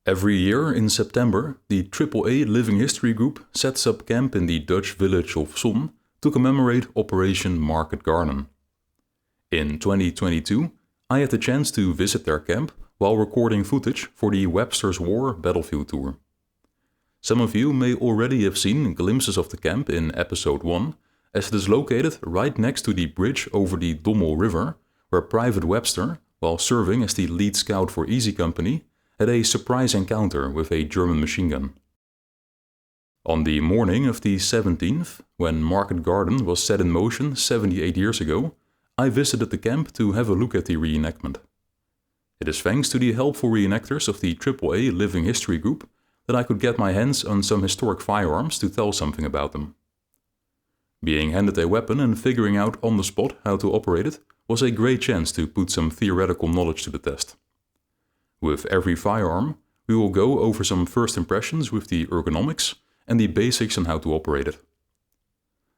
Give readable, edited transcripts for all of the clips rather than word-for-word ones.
Every year in September, the WWII Living History Group sets up camp in the Dutch village of Zon to commemorate Operation Market Garden. In 2022, I had the chance to visit their camp while recording footage for the Webster's War Battlefield Tour. Some of you may already have seen glimpses of the camp in episode 1, as it is located right next to the bridge over the Dommel River, where Private Webster, while serving as the lead scout for Easy Company, had a surprise encounter with a German machine gun. On the morning of the 17th, when Market Garden was set in motion 78 years ago, I visited the camp to have a look at the reenactment. It is thanks to the helpful reenactors of the WWII Living History Group that I could get my hands on some historic firearms to tell something about them. Being handed a weapon and figuring out on the spot how to operate it was a great chance to put some theoretical knowledge to the test. With every firearm, we will go over some first impressions with the ergonomics and the basics on how to operate it.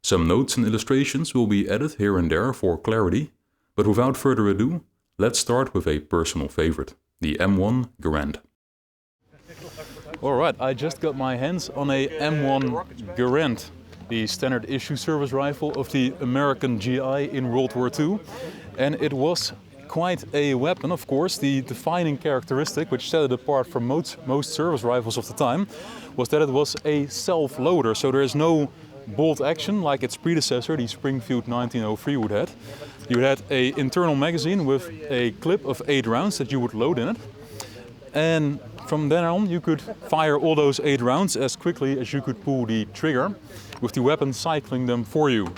Some notes and illustrations will be added here and there for clarity, but without further ado, let's start with a personal favorite, the M1 Garand. Alright, I just got my hands on a M1 Garand, the standard issue service rifle of the American GI in World War II, and it was quite a weapon. Of course, the defining characteristic which set it apart from most service rifles of the time was that it was a self-loader, so there is no bolt action like its predecessor, the Springfield 1903 would have. You had an internal magazine with a clip of 8 rounds that you would load in it, and from then on you could fire all those 8 rounds as quickly as you could pull the trigger, with the weapon cycling them for you.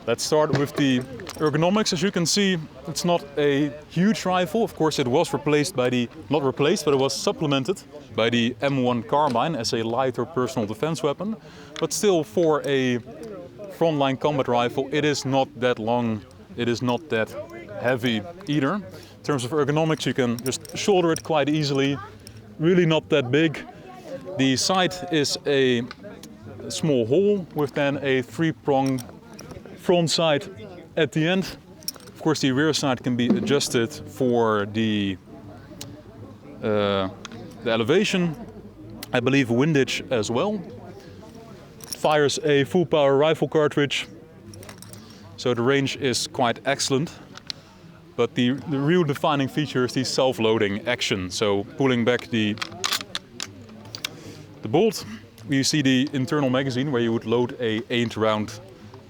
Let's start with the ergonomics. As you can see, it's not a huge rifle. Of course, it was replaced by not replaced, but it was supplemented by the M1 carbine as a lighter personal defense weapon. But still, for a frontline combat rifle, it is not that long, it is not that heavy either. In terms of ergonomics, you can just shoulder it quite easily, really not that big. The sight is a small hole with then a 3-prong front sight at the end. Of course, the rear sight can be adjusted for the elevation, I believe windage as well. Fires a full power rifle cartridge, so the range is quite excellent. But the real defining feature is the self-loading action. So pulling back the bolt, you see the internal magazine where you would load a 8-round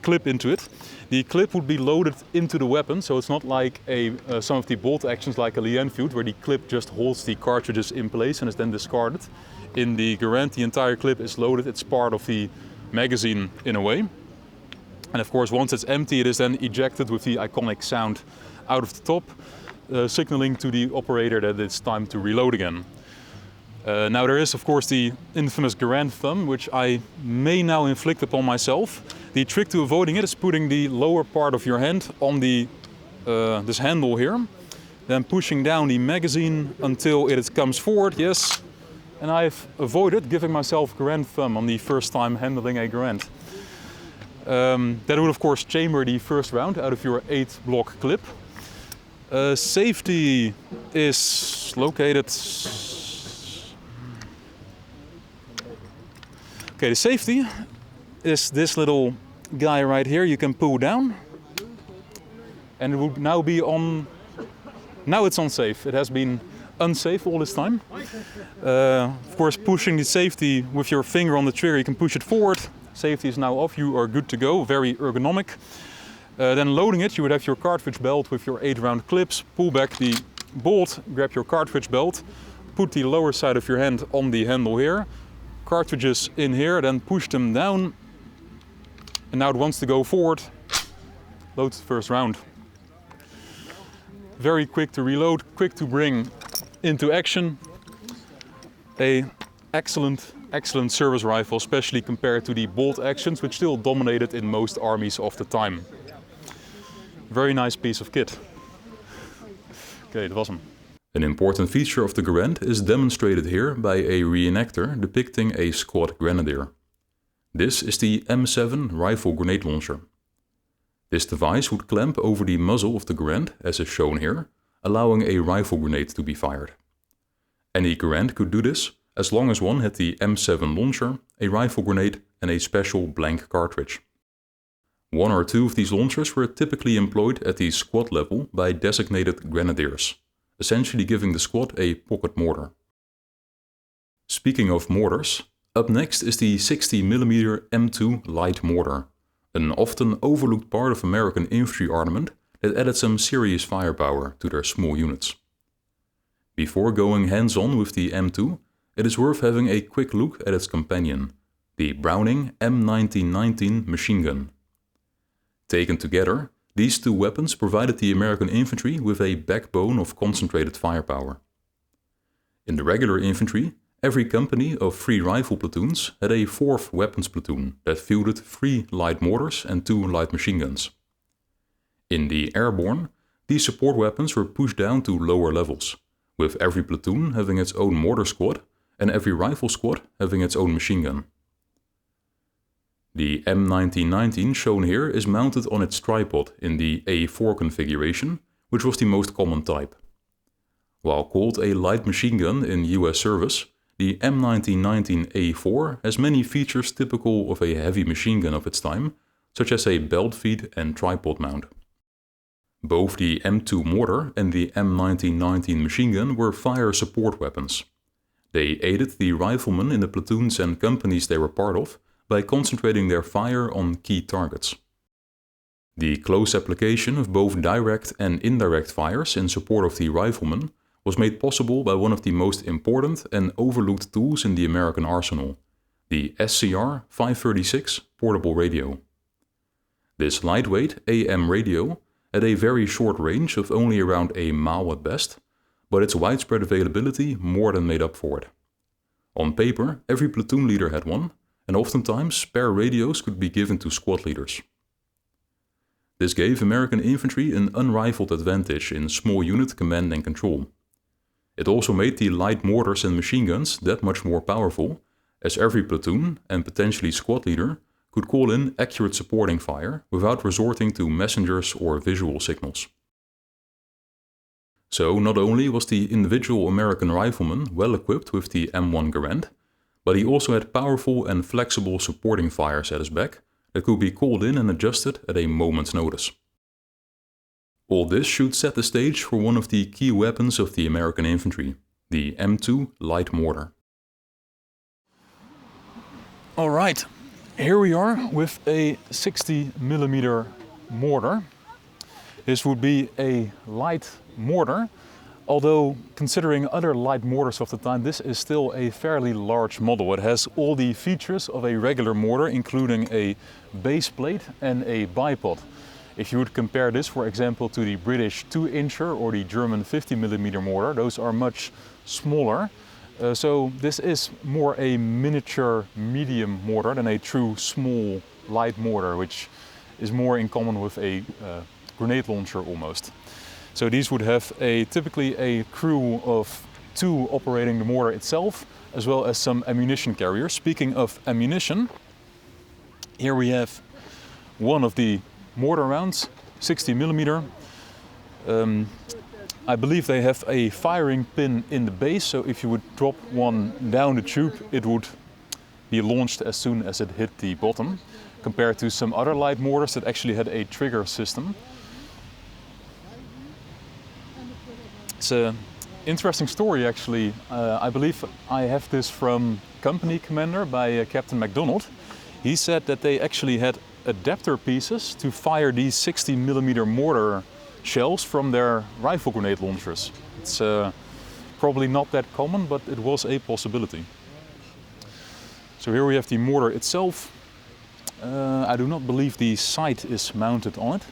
clip into it. The clip would be loaded into the weapon, so it's not like some of the bolt actions like a Lee Enfield, where the clip just holds the cartridges in place and is then discarded. In the Garand, the entire clip is loaded, it's part of the magazine in a way. And of course, once it's empty, it is then ejected with the iconic sound out of the top, signaling to the operator that it's time to reload again. Now there is of course the infamous Garand thumb, which I may now inflict upon myself. The trick to avoiding it is putting the lower part of your hand on this handle here, then pushing down the magazine until it comes forward, yes. And I've avoided giving myself Garand thumb on the first time handling a Garand. That would of course chamber the first round out of your 8-block clip. Safety is located. Okay, the safety is this little guy right here. You can pull down, and it would now be on. Now it's unsafe. It has been unsafe all this time. Of course, pushing the safety with your finger on the trigger, you can push it forward. Safety is now off. You are good to go. Very ergonomic. Then loading it, you would have your cartridge belt with your 8-round clips. Pull back the bolt, grab your cartridge belt, put the lower side of your hand on the handle here. Cartridges in here, then push them down. And now it wants to go forward. Load the first round. Very quick to reload, quick to bring into action. An excellent service rifle, especially compared to the bolt actions, which still dominated in most armies of the time. Very nice piece of kit. Okay, that was him. An important feature of the Garand is demonstrated here by a reenactor depicting a squad grenadier. This is the M7 rifle grenade launcher. This device would clamp over the muzzle of the Garand, as is shown here, allowing a rifle grenade to be fired. Any Garand could do this, as long as one had the M7 launcher, a rifle grenade and a special blank cartridge. One or two of these launchers were typically employed at the squad level by designated grenadiers, essentially giving the squad a pocket mortar. Speaking of mortars, up next is the 60mm M2 light mortar, an often overlooked part of American infantry armament that added some serious firepower to their small units. Before going hands-on with the M2, it is worth having a quick look at its companion, the Browning M1919 machine gun. Taken together, these two weapons provided the American infantry with a backbone of concentrated firepower. In the regular infantry, every company of 3 rifle platoons had a 4th weapons platoon that fielded 3 light mortars and 2 light machine guns. In the airborne, these support weapons were pushed down to lower levels, with every platoon having its own mortar squad and every rifle squad having its own machine gun. The M1919 shown here is mounted on its tripod in the A4 configuration, which was the most common type. While called a light machine gun in US service, the M1919A4 has many features typical of a heavy machine gun of its time, such as a belt feed and tripod mount. Both the M2 mortar and the M1919 machine gun were fire support weapons. They aided the riflemen in the platoons and companies they were part of by concentrating their fire on key targets. The close application of both direct and indirect fires in support of the riflemen was made possible by one of the most important and overlooked tools in the American arsenal, the SCR 536 portable radio. This lightweight AM radio had a very short range of only around a mile at best, but its widespread availability more than made up for it. On paper, every platoon leader had one, and oftentimes spare radios could be given to squad leaders. This gave American infantry an unrivaled advantage in small unit command and control. It also made the light mortars and machine guns that much more powerful, as every platoon and potentially squad leader could call in accurate supporting fire without resorting to messengers or visual signals. So not only was the individual American rifleman well equipped with the M1 Garand, but he also had powerful and flexible supporting fires at his back that could be called in and adjusted at a moment's notice. All this should set the stage for one of the key weapons of the American infantry, the M2 light mortar. Alright, here we are with a 60mm mortar. This would be a light mortar, although considering other light mortars of the time, this is still a fairly large model. It has all the features of a regular mortar, including a base plate and a bipod. If you would compare this, for example, to the British 2-incher or the German 50mm mortar, those are much smaller. So this is more a miniature medium mortar than a true small light mortar, which is more in common with a grenade launcher almost. So these would have typically a crew of 2 operating the mortar itself, as well as some ammunition carriers. Speaking of ammunition, here we have one of the mortar rounds, 60mm. I believe they have a firing pin in the base, so if you would drop one down the tube, it would be launched as soon as it hit the bottom, compared to some other light mortars that actually had a trigger system. It's an interesting story actually. I believe I have this from Company Commander by Captain MacDonald. He said that they actually had adapter pieces to fire these 60mm mortar shells from their rifle grenade launchers. It's probably not that common, but it was a possibility. So here we have the mortar itself. I do not believe the sight is mounted on it.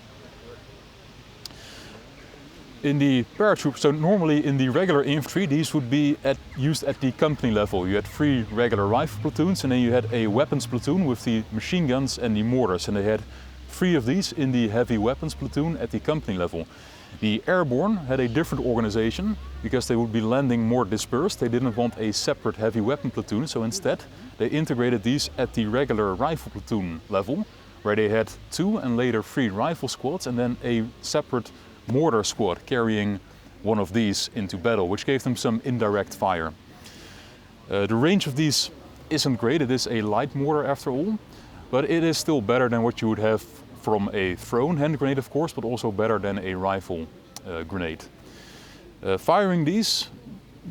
In the paratroop, so normally in the regular infantry, these would be used at the company level. You had 3 regular rifle platoons, and then you had a weapons platoon with the machine guns and the mortars, and they had 3 of these in the heavy weapons platoon at the company level. The airborne had a different organization because they would be landing more dispersed. They didn't want a separate heavy weapon platoon, so instead they integrated these at the regular rifle platoon level, where they had 2 and later 3 rifle squads, and then a separate mortar squad carrying one of these into battle, which gave them some indirect fire. The range of these isn't great. It is a light mortar after all, but it is still better than what you would have from a thrown hand grenade, of course, but also better than a rifle grenade. Firing these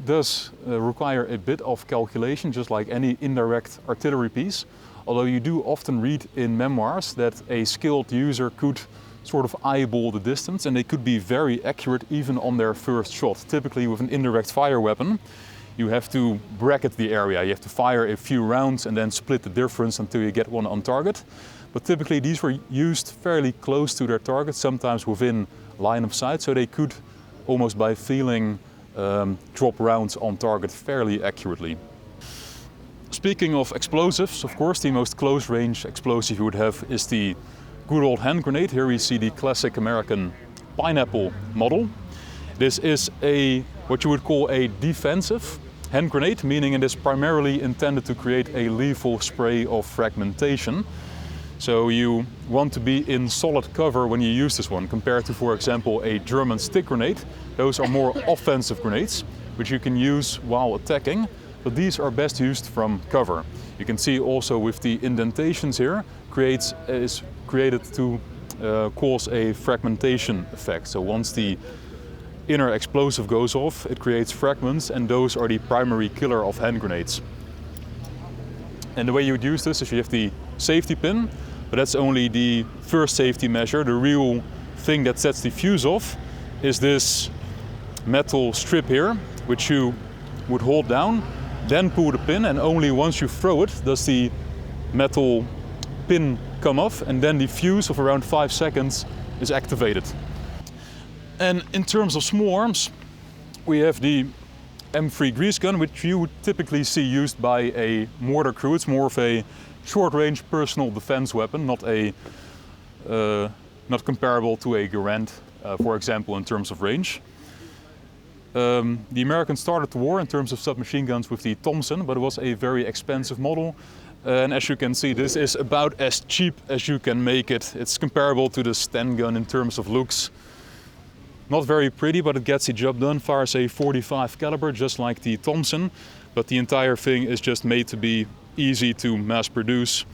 does require a bit of calculation, just like any indirect artillery piece, although you do often read in memoirs that a skilled user could sort of eyeball the distance and they could be very accurate even on their first shot. Typically with an indirect fire weapon, you have to bracket the area. You have to fire a few rounds and then split the difference until you get one on target. But typically these were used fairly close to their target, sometimes within line of sight, so they could almost by feeling drop rounds on target fairly accurately. Speaking of explosives, of course, the most close range explosive you would have is the good old hand grenade. Here we see the classic American pineapple model. This is what you would call a defensive hand grenade, meaning it is primarily intended to create a lethal spray of fragmentation. So you want to be in solid cover when you use this one, compared to, for example, a German stick grenade. Those are more offensive grenades, which you can use while attacking, but these are best used from cover. You can see also with the indentations here, is created to cause a fragmentation effect. So once the inner explosive goes off, it creates fragments, and those are the primary killer of hand grenades. And the way you would use this is you have the safety pin, but that's only the first safety measure. The real thing that sets the fuse off is this metal strip here, which you would hold down, then pull the pin, and only once you throw it does the metal pin come off, and then the fuse of around 5 seconds is activated. And in terms of small arms, we have the M3 Grease Gun, which you would typically see used by a mortar crew. It's more of a short-range personal defense weapon, not comparable to a Garand, for example, in terms of range. The Americans started the war in terms of submachine guns with the Thompson, but it was a very expensive model. And as you can see, this is about as cheap as you can make it. It's comparable to the Sten gun in terms of looks. Not very pretty, but it gets the job done. Fires a 45 caliber, just like the Thompson, but the entire thing is just made to be easy to mass produce,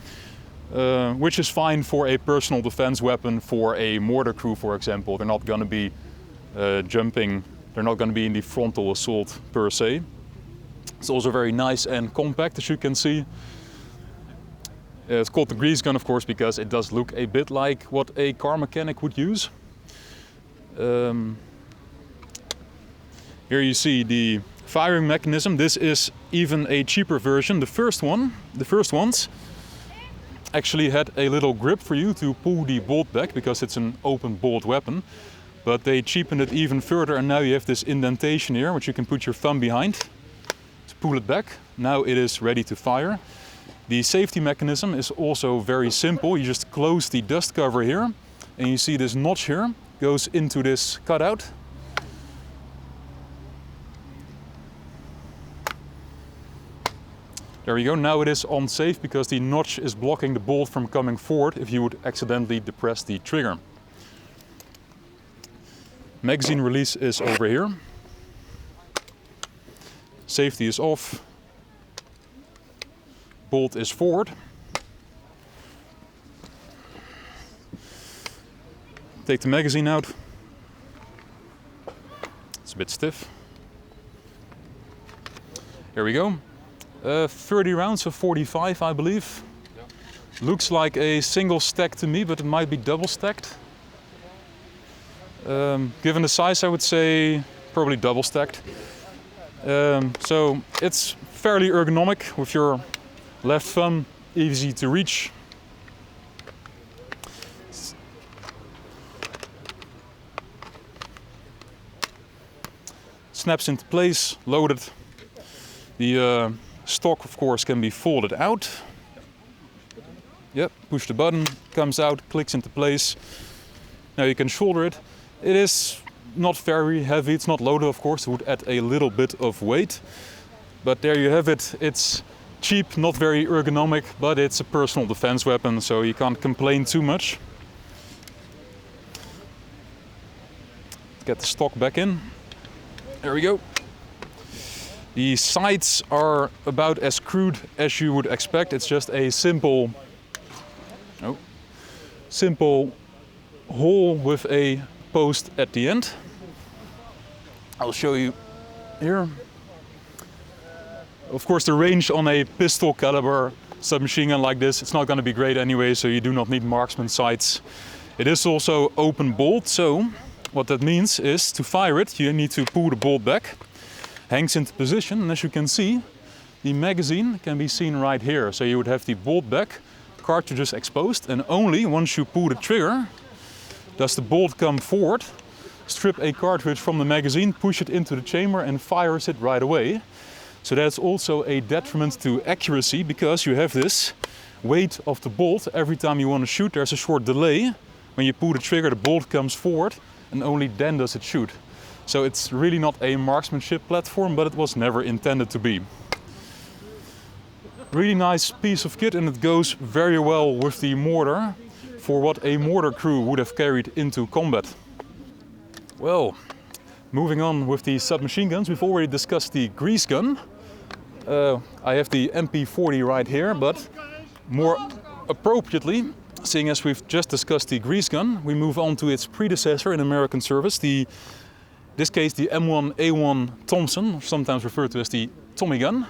which is fine for a personal defense weapon. For a mortar crew, for example, they're not going to be jumping. They're not going to be in the frontal assault per se. It's also very nice and compact, as you can see. It's called the Grease Gun, of course, because it does look a bit like what a car mechanic would use. Here you see the firing mechanism. This is even a cheaper version. The first ones actually had a little grip for you to pull the bolt back, because it's an open bolt weapon. But they cheapened it even further, and now you have this indentation here, which you can put your thumb behind to pull it back. Now it is ready to fire. The safety mechanism is also very simple. You just close the dust cover here, and you see this notch here goes into this cutout. There you go. Now it is unsafe because the notch is blocking the bolt from coming forward if you would accidentally depress the trigger. Magazine release is over here. Safety is off. Bolt is forward. Take the magazine out. It's a bit stiff. Here we go. 30 rounds of 45, I believe. Yeah. Looks like a single stack to me, but it might be double stacked. Given the size, I would say probably double stacked. So it's fairly ergonomic with your left thumb, easy to reach. Snaps into place, loaded. The stock, of course, can be folded out. Yep, push the button, comes out, clicks into place. Now you can shoulder it. It is not very heavy, it's not loaded, of course, it would add a little bit of weight. But there you have it. It's cheap, not very ergonomic, but it's a personal defense weapon, so you can't complain too much. Get the stock back in. There we go. The sights are about as crude as you would expect. It's just a simple hole with a post at the end. I'll show you here. Of course, the range on a pistol caliber submachine gun like this, it's not going to be great anyway, so you do not need marksman sights. It is also open bolt, so what that means is to fire it, you need to pull the bolt back. Hangs into position, and as you can see, the magazine can be seen right here. So you would have the bolt back, cartridges exposed, and only once you pull the trigger does the bolt come forward, strip a cartridge from the magazine, push it into the chamber and fires it right away. So that's also a detriment to accuracy, because you have this weight of the bolt. Every time you want to shoot, there's a short delay. When you pull the trigger, the bolt comes forward, and only then does it shoot. So it's really not a marksmanship platform, but it was never intended to be. Really nice piece of kit, and it goes very well with the mortar for what a mortar crew would have carried into combat. Well, moving on with the submachine guns, we've already discussed the grease gun. I have the MP40 right here, but more appropriately, seeing as we've just discussed the grease gun, we move on to its predecessor in American service, in this case the M1A1 Thompson, sometimes referred to as the Tommy gun.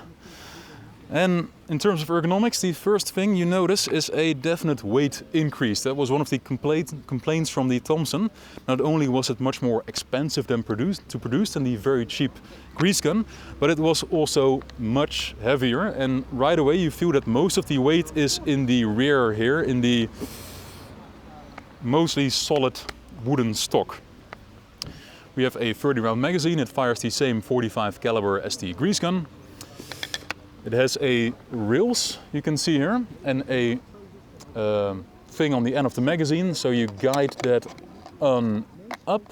And in terms of ergonomics, the first thing you notice is a definite weight increase. That was one of the complaints from the Thompson. Not only was it much more expensive to produce than the very cheap grease gun, but it was also much heavier. And right away you feel that most of the weight is in the rear here, in the mostly solid wooden stock. We have a 30-round magazine. It fires the same 45 caliber as the grease gun. It has a rails, you can see here, and a thing on the end of the magazine, so you guide that on up.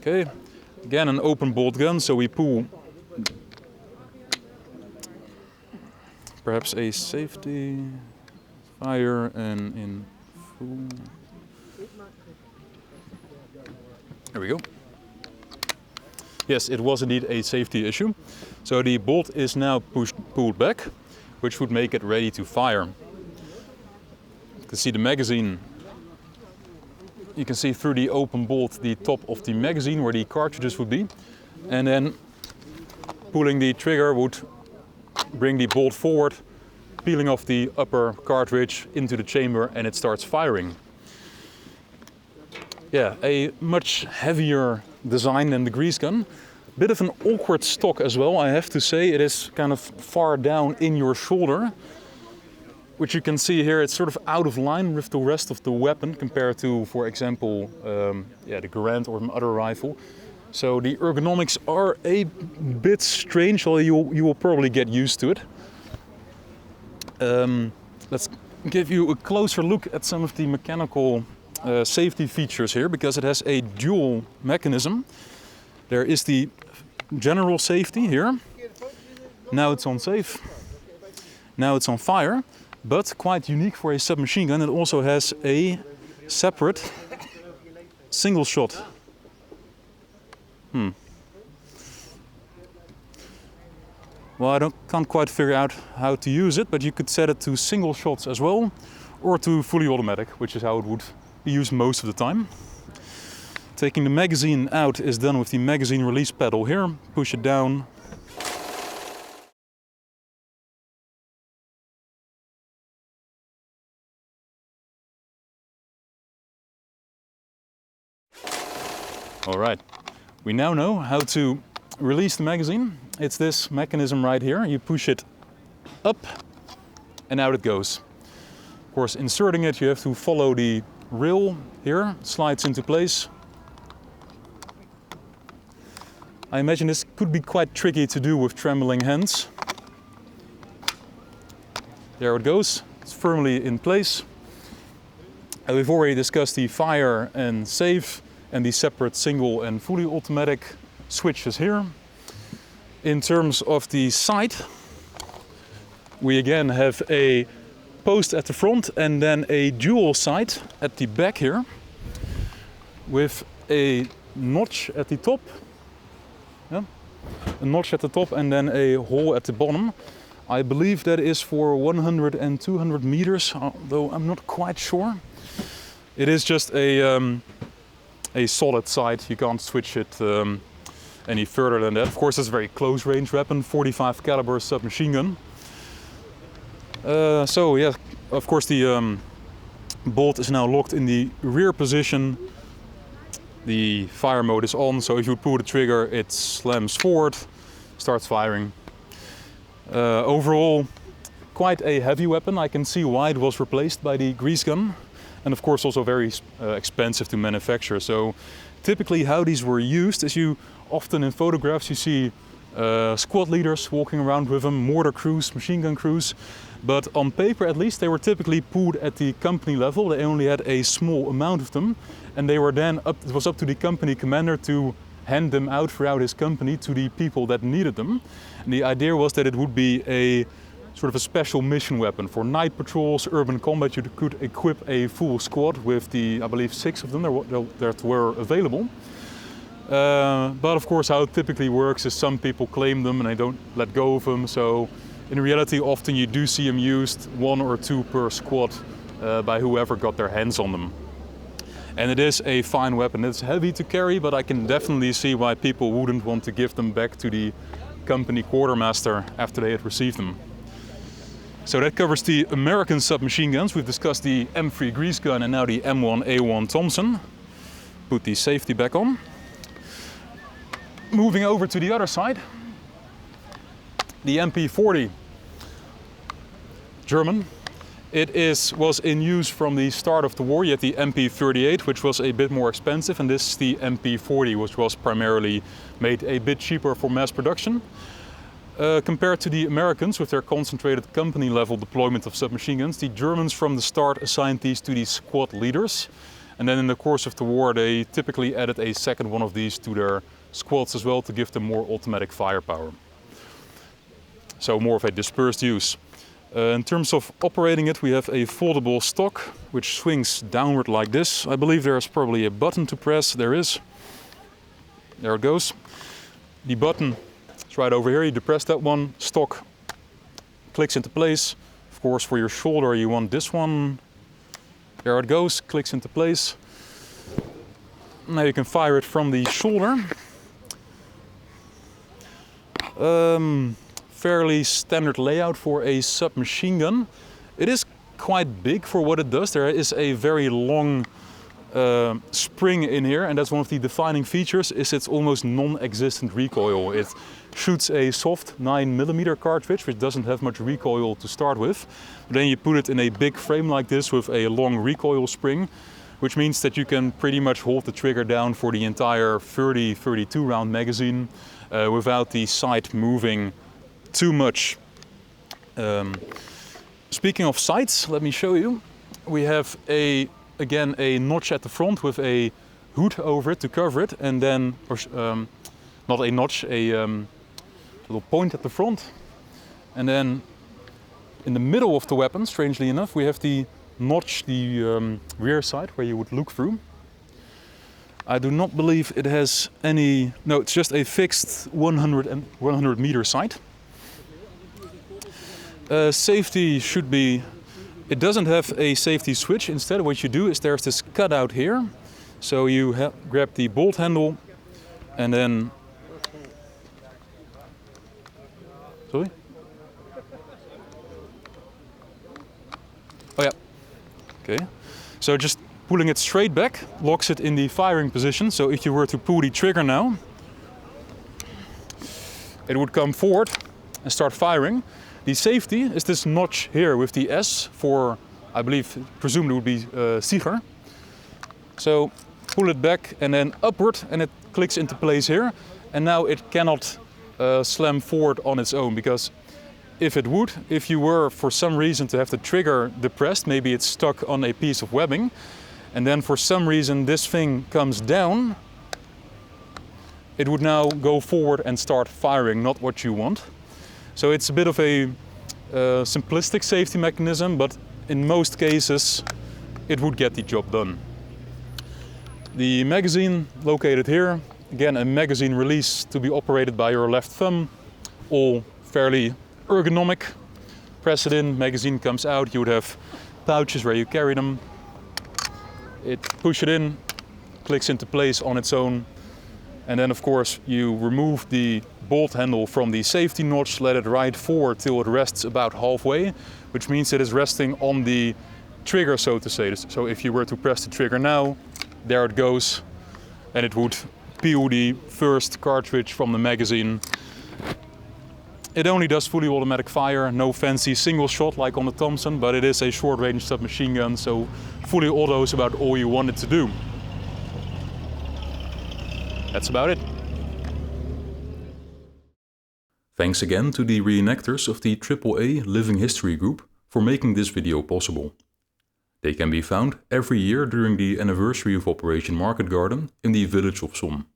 Okay, again an open bolt gun, so we pull perhaps a safety fire and in full. There we go. Yes, it was indeed a safety issue. So the bolt is now pulled back, which would make it ready to fire. You can see the magazine. You can see through the open bolt the top of the magazine where the cartridges would be. And then pulling the trigger would bring the bolt forward, peeling off the upper cartridge into the chamber, and it starts firing. Yeah, a much heavier design than the grease gun. Bit of an awkward stock as well, I have to say. It is kind of far down in your shoulder, which you can see here. It's sort of out of line with the rest of the weapon compared to, for example, the Garand or other rifle. So the ergonomics are a bit strange, although you will probably get used to it. Let's give you a closer look at some of the mechanical safety features here, because it has a dual mechanism. There is the general safety here. Now it's on safe. Now it's on fire. But quite unique for a submachine gun, it also has a separate single shot. Well, I can't quite figure out how to use it, but you could set it to single shots as well, or to fully automatic, which is how it would be used most of the time. Taking the magazine out is done with the magazine release pedal here. Push it down. All right, we now know how to release the magazine. It's this mechanism right here. You push it up and out it goes. Of course, inserting it, you have to follow the rail here, slides into place. I imagine this could be quite tricky to do with trembling hands. There it goes, it's firmly in place. And we've already discussed the fire and save and the separate single and fully automatic switches here. In terms of the sight, we again have a post at the front and then a dual sight at the back here, with a notch at the top. Yeah? A notch at the top and then a hole at the bottom. I believe that is for 100 and 200 meters, although I'm not quite sure. It is just a solid sight. You can't switch it any further than that. Of course, it's a very close range weapon, 45 caliber submachine gun. So yeah, of course the bolt is now locked in the rear position. The fire mode is on, so if you pull the trigger, it slams forward, starts firing. Overall, quite a heavy weapon. I can see why it was replaced by the grease gun. And of course also very expensive to manufacture. So typically how these were used is you often in photographs you see squad leaders walking around with them, mortar crews, machine gun crews. But on paper at least they were typically pulled at the company level. They only had a small amount of them. And they were then it was up to the company commander to hand them out throughout his company to the people that needed them. And the idea was that it would be a sort of a special mission weapon. For night patrols, urban combat, you could equip a full squad with the, I believe, 6 of them that were available. But of course how it typically works is some people claim them and they don't let go of them. So in reality often you do see them used 1 or 2 per squad by whoever got their hands on them. And it is a fine weapon. It's heavy to carry, but I can definitely see why people wouldn't want to give them back to the company quartermaster after they had received them. So that covers the American submachine guns. We've discussed the M3 Grease Gun and now the M1A1 Thompson. Put the safety back on. Moving over to the other side, the MP40, German. It was in use from the start of the war. You had the MP38, which was a bit more expensive, and this is the MP40, which was primarily made a bit cheaper for mass production. Compared to the Americans with their concentrated company level deployment of submachine guns, the Germans from the start assigned these to the squad leaders. And then in the course of the war they typically added a second one of these to their squads as well to give them more automatic firepower. So more of a dispersed use. In terms of operating it, we have a foldable stock which swings downward like this. I believe there's probably a button to press. There is. There it goes. The button is right over here. You depress that one, stock clicks into place. Of course, for your shoulder you want this one. There it goes, clicks into place. Now you can fire it from the shoulder. Fairly standard layout for a submachine gun. It is quite big for what it does. There is a very long spring in here, and that's one of the defining features, is its almost non-existent recoil. It shoots a soft 9mm cartridge, which doesn't have much recoil to start with. But then you put it in a big frame like this with a long recoil spring, which means that you can pretty much hold the trigger down for the entire 30-32 round magazine without the sight moving too much. Speaking of sights, let me show you. We have again a notch at the front with a hood over it to cover it, and then, not a notch, a little point at the front. And then in the middle of the weapon, strangely enough, we have the notch, the rear side where you would look through. I do not believe it has any, no, it's just a fixed 100 meter sight. Safety should be, it doesn't have a safety switch. Instead what you do is there's this cutout here. So you grab the bolt handle and then, sorry? Oh yeah, okay. So just pulling it straight back locks it in the firing position. So if you were to pull the trigger now, it would come forward and start firing. The safety is this notch here with the S for, I believe, presumed it would be Sieger. So pull it back and then upward and it clicks into place here. And now it cannot slam forward on its own, because if it would, if you were for some reason to have the trigger depressed, maybe it's stuck on a piece of webbing, and then for some reason this thing comes down, it would now go forward and start firing, not what you want. So it's a bit of a simplistic safety mechanism, but in most cases it would get the job done. The magazine located here. Again, a magazine release to be operated by your left thumb. All fairly ergonomic. Press it in, magazine comes out. You would have pouches where you carry them. Push it in, clicks into place on its own. And then of course you remove the bolt handle from the safety notch, let it ride forward till it rests about halfway, which means it is resting on the trigger, so to say. So if you were to press the trigger now, there it goes, and it would peel the first cartridge from the magazine. It only does fully automatic fire, no fancy single shot like on the Thompson, but it is a short range submachine gun, so fully auto is about all you want it to do. That's about it. Thanks again to the reenactors of the AAA Living History group for making this video possible. They can be found every year during the anniversary of Operation Market Garden in the village of Somme.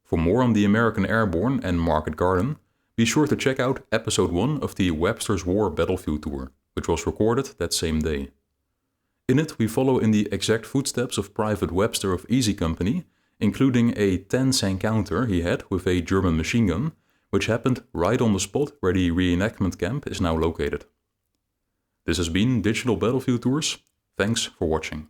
For more on the American Airborne and Market Garden, be sure to check out episode 1 of the Webster's War Battlefield Tour, which was recorded that same day. In it we follow in the exact footsteps of Private Webster of Easy Company, including a tense encounter he had with a German machine gun, which happened right on the spot where the reenactment camp is now located. This has been Digital Battlefield Tours. Thanks for watching.